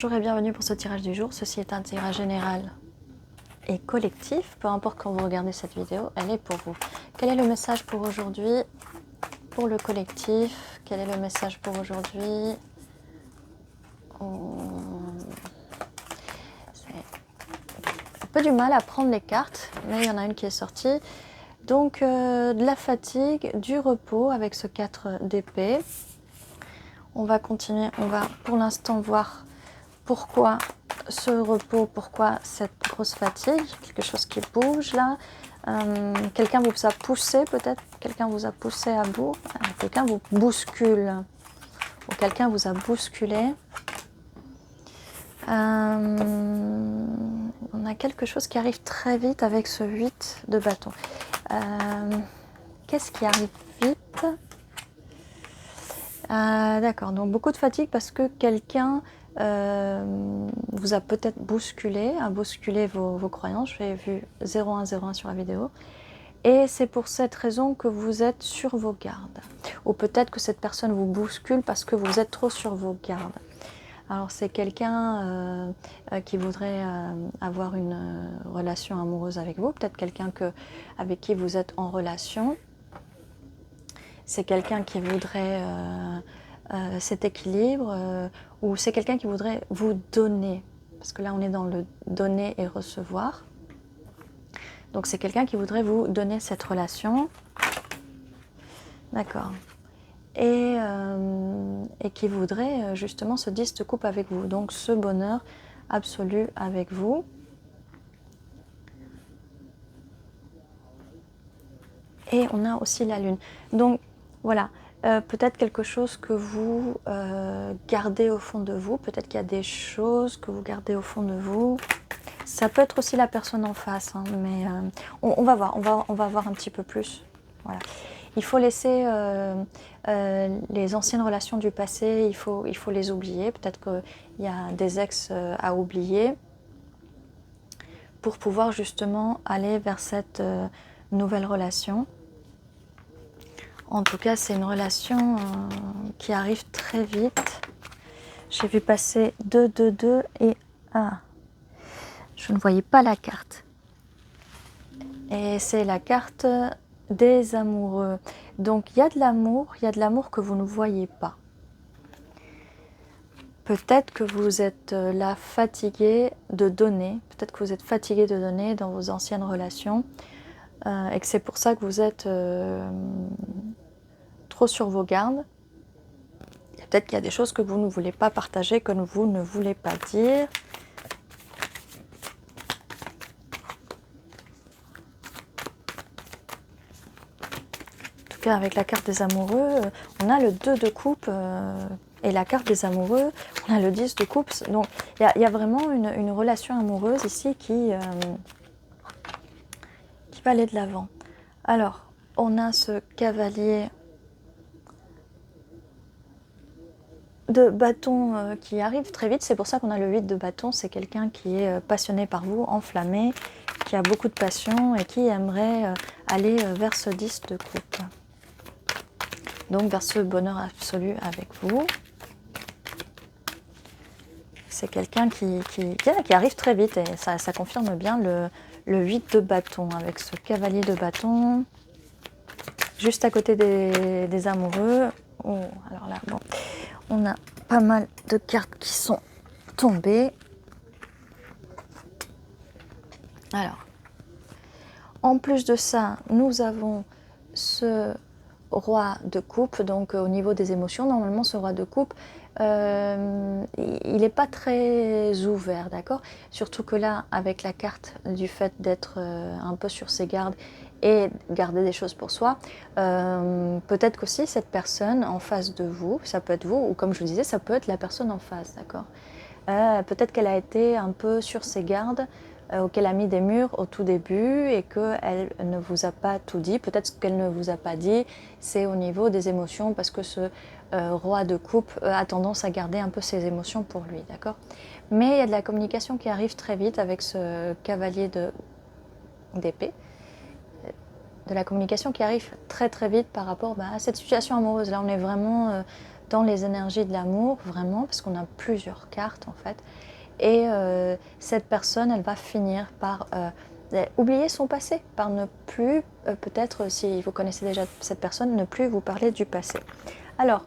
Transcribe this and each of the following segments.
Bonjour et bienvenue pour ce tirage du jour. Ceci est un tirage général et collectif. Peu importe quand vous regardez cette vidéo, elle est pour vous. Quel est le message pour aujourd'hui pour le collectif? Quel est le message pour aujourd'hui? C'est un peu du mal à prendre les cartes, mais il y en a une qui est sortie. Donc de la fatigue, du repos avec ce 4 d'épée. On va continuer, on va pour l'instant voir pourquoi ce repos, pourquoi cette grosse fatigue, quelque chose qui bouge là, quelqu'un vous a poussé peut-être, quelqu'un vous a poussé à bout, quelqu'un vous bouscule, ou quelqu'un vous a bousculé. On a quelque chose qui arrive très vite avec ce 8 de bâton. Qu'est-ce qui arrive vite? D'accord, donc beaucoup de fatigue parce que quelqu'un vous a peut-être bousculé, a bousculé vos croyances. J'ai vu 0101 sur la vidéo. Et c'est pour cette raison que vous êtes sur vos gardes. Ou peut-être que cette personne vous bouscule parce que vous êtes trop sur vos gardes. Alors c'est quelqu'un qui voudrait avoir une relation amoureuse avec vous. Peut-être quelqu'un avec qui vous êtes en relation. C'est quelqu'un qui voudrait cet équilibre, ou c'est quelqu'un qui voudrait vous donner, parce que là on est dans le donner et recevoir. Donc c'est quelqu'un qui voudrait vous donner cette relation, d'accord, et qui voudrait justement ce 10 de coupe avec vous, donc ce bonheur absolu avec vous. Et on a aussi la lune. Donc voilà, peut-être quelque chose que vous gardez au fond de vous. Peut-être qu'il y a des choses que vous gardez au fond de vous. Ça peut être aussi la personne en face, hein, mais on va voir, on va voir un petit peu plus. Voilà. Il faut laisser les anciennes relations du passé, il faut les oublier. Peut-être qu'il y a des ex à oublier pour pouvoir justement aller vers cette nouvelle relation. En tout cas, c'est une relation qui arrive très vite. J'ai vu passer 2, 2, 2 et 1. Je ne voyais pas la carte. Et c'est la carte des amoureux. Donc il y a de l'amour que vous ne voyez pas. Peut-être que vous êtes là fatigué de donner. Peut-être que vous êtes fatigué de donner dans vos anciennes relations. Et que c'est pour ça que vous êtes trop sur vos gardes. Peut-être qu'il y a des choses que vous ne voulez pas partager, que vous ne voulez pas dire. En tout cas, avec la carte des amoureux, on a le 2 de coupe et la carte des amoureux, on a le 10 de coupe. Donc, il y a vraiment une relation amoureuse ici qui va aller de l'avant. Alors, on a ce cavalier de bâton qui arrive très vite. C'est pour ça qu'on a le 8 de bâton. C'est quelqu'un qui est passionné par vous, enflammé, qui a beaucoup de passion et qui aimerait aller vers ce 10 de coupe. Donc vers ce bonheur absolu avec vous. C'est quelqu'un qui arrive très vite et ça confirme bien le 8 de bâton avec ce cavalier de bâton. Juste à côté des amoureux. Oh, alors là, bon, on a pas mal de cartes qui sont tombées. Alors, en plus de ça, nous avons ce roi de coupe, donc au niveau des émotions, normalement ce roi de coupe, il n'est pas très ouvert, d'accord? Surtout que là, avec la carte du fait d'être un peu sur ses gardes et garder des choses pour soi, peut-être qu'aussi cette personne en face de vous, ça peut être vous, ou comme je vous disais, ça peut être la personne en face, d'accord? Peut-être qu'elle a été un peu sur ses gardes, qu'elle a mis des murs au tout début et qu'elle ne vous a pas tout dit. Peut-être ce qu'elle ne vous a pas dit, c'est au niveau des émotions, parce que ce roi de coupe a tendance à garder un peu ses émotions pour lui, d'accord? Mais il y a de la communication qui arrive très vite avec ce cavalier d'épée. De la communication qui arrive très très vite par rapport à cette situation amoureuse. Là, on est vraiment dans les énergies de l'amour, vraiment, parce qu'on a plusieurs cartes en fait. Et cette personne, elle va finir par oublier son passé, par ne plus, peut-être si vous connaissez déjà cette personne, ne plus vous parler du passé. Alors,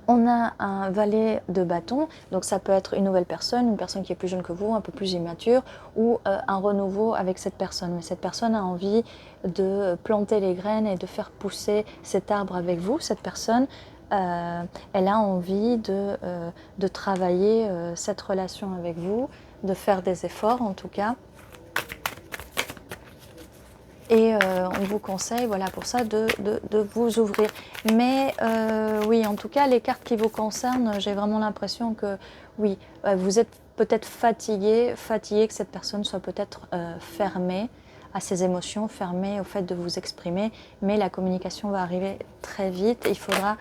on a un valet de bâton, donc ça peut être une nouvelle personne, une personne qui est plus jeune que vous, un peu plus immature, ou un renouveau avec cette personne. Mais cette personne a envie de planter les graines et de faire pousser cet arbre avec vous. Cette personne, elle a envie de travailler cette relation avec vous, de faire des efforts en tout cas. Et on vous conseille, voilà, pour ça, de vous ouvrir. Mais oui, en tout cas, les cartes qui vous concernent, j'ai vraiment l'impression que, oui, vous êtes peut-être fatigué, que cette personne soit peut-être fermée à ses émotions, fermée au fait de vous exprimer. Mais la communication va arriver très vite. Il faudra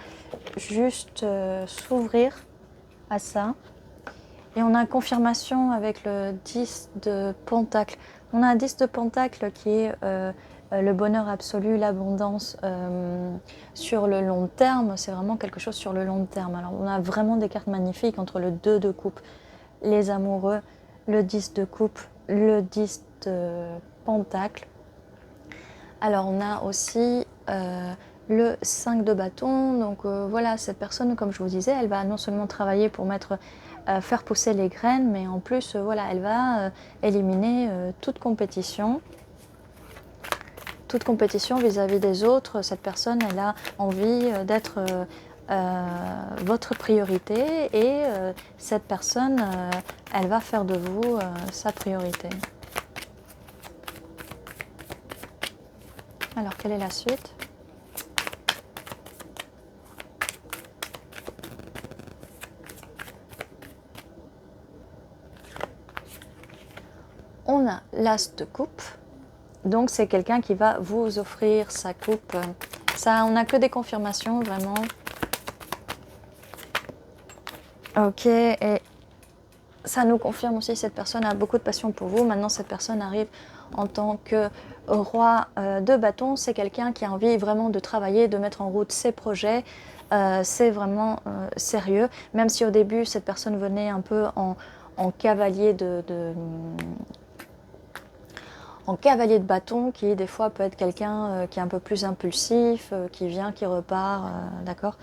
juste s'ouvrir à ça. Et on a confirmation avec le 10 de Pentacle. On a un 10 de Pentacle qui est le bonheur absolu, l'abondance sur le long terme. C'est vraiment quelque chose sur le long terme. Alors on a vraiment des cartes magnifiques entre le 2 de coupe, les amoureux, le 10 de coupe, le 10 de Pentacle. Alors on a aussi le 5 de bâton. Donc voilà, cette personne, comme je vous disais, elle va non seulement travailler pour faire pousser les graines, mais en plus, voilà, elle va éliminer toute compétition vis-à-vis des autres. Cette personne, elle a envie d'être votre priorité et cette personne, elle va faire de vous sa priorité. Alors, quelle est la suite ? On a l'as de coupe, donc c'est quelqu'un qui va vous offrir sa coupe. Ça, on n'a que des confirmations, vraiment. Ok, et ça nous confirme aussi que cette personne a beaucoup de passion pour vous. Maintenant, cette personne arrive en tant que roi de bâton. C'est quelqu'un qui a envie vraiment de travailler, de mettre en route ses projets. C'est vraiment sérieux, même si au début, cette personne venait un peu en cavalier en cavalier de bâton, qui des fois peut être quelqu'un qui est un peu plus impulsif, qui vient, qui repart, d'accord.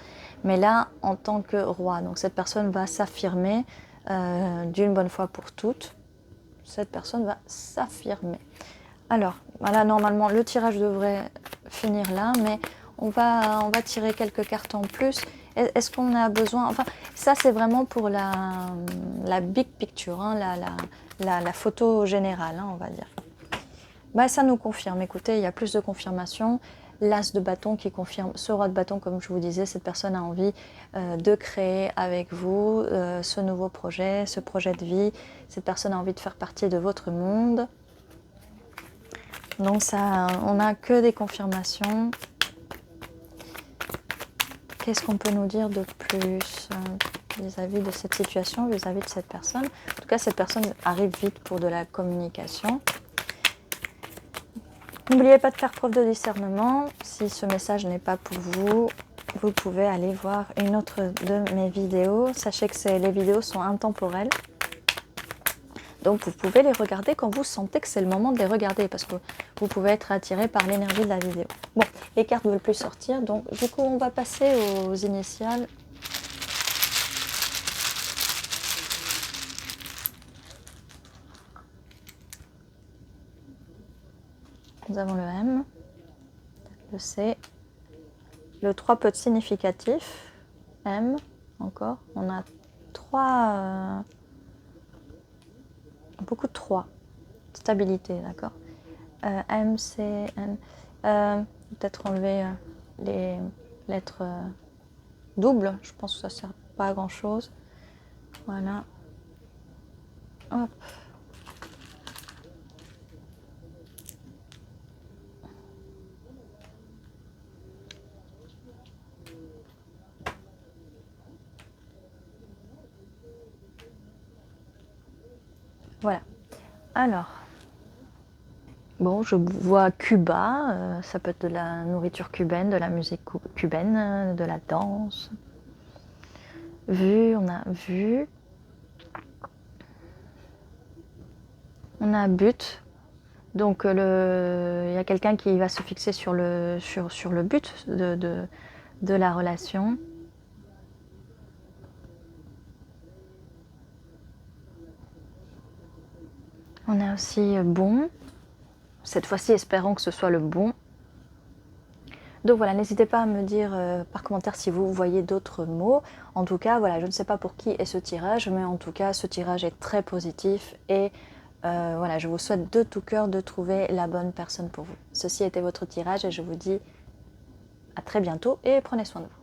Mais là, en tant que roi, donc cette personne va s'affirmer d'une bonne fois pour toutes. Cette personne va s'affirmer. Alors, voilà, normalement, le tirage devrait finir là, mais on va tirer quelques cartes en plus. Est-ce qu'on a besoin... Enfin, ça, c'est vraiment pour la big picture, hein, la photo générale, hein, on va dire. Bah, ça nous confirme, écoutez, il y a plus de confirmation. L'as de bâton qui confirme ce roi de bâton, comme je vous disais, cette personne a envie de créer avec vous ce nouveau projet, ce projet de vie. Cette personne a envie de faire partie de votre monde. Donc ça, on n'a que des confirmations. Qu'est-ce qu'on peut nous dire de plus vis-à-vis de cette situation, vis-à-vis de cette personne? En tout cas, cette personne arrive vite pour de la communication. N'oubliez pas de faire preuve de discernement. Si ce message n'est pas pour vous, vous pouvez aller voir une autre de mes vidéos. Sachez que les vidéos sont intemporelles. Donc vous pouvez les regarder quand vous sentez que c'est le moment de les regarder, parce que vous pouvez être attiré par l'énergie de la vidéo. Bon, les cartes ne veulent plus sortir, donc du coup on va passer aux initiales. Nous avons le M, le C, le 3 peut être significatif, M, encore, on a 3, beaucoup de 3, stabilité, d'accord. M, C, N, peut-être enlever les lettres doubles, je pense que ça ne sert pas à grand chose. Voilà. Hop. Voilà. Alors, bon, je vois Cuba, ça peut être de la nourriture cubaine, de la musique cubaine, de la danse. on a vu. On a un but. Donc il y a quelqu'un qui va se fixer sur le but de la relation. On a aussi bon. Cette fois-ci, espérons que ce soit le bon. Donc voilà, n'hésitez pas à me dire par commentaire si vous voyez d'autres mots. En tout cas, voilà, je ne sais pas pour qui est ce tirage, mais en tout cas, ce tirage est très positif et voilà, je vous souhaite de tout cœur de trouver la bonne personne pour vous. Ceci était votre tirage et je vous dis à très bientôt et prenez soin de vous.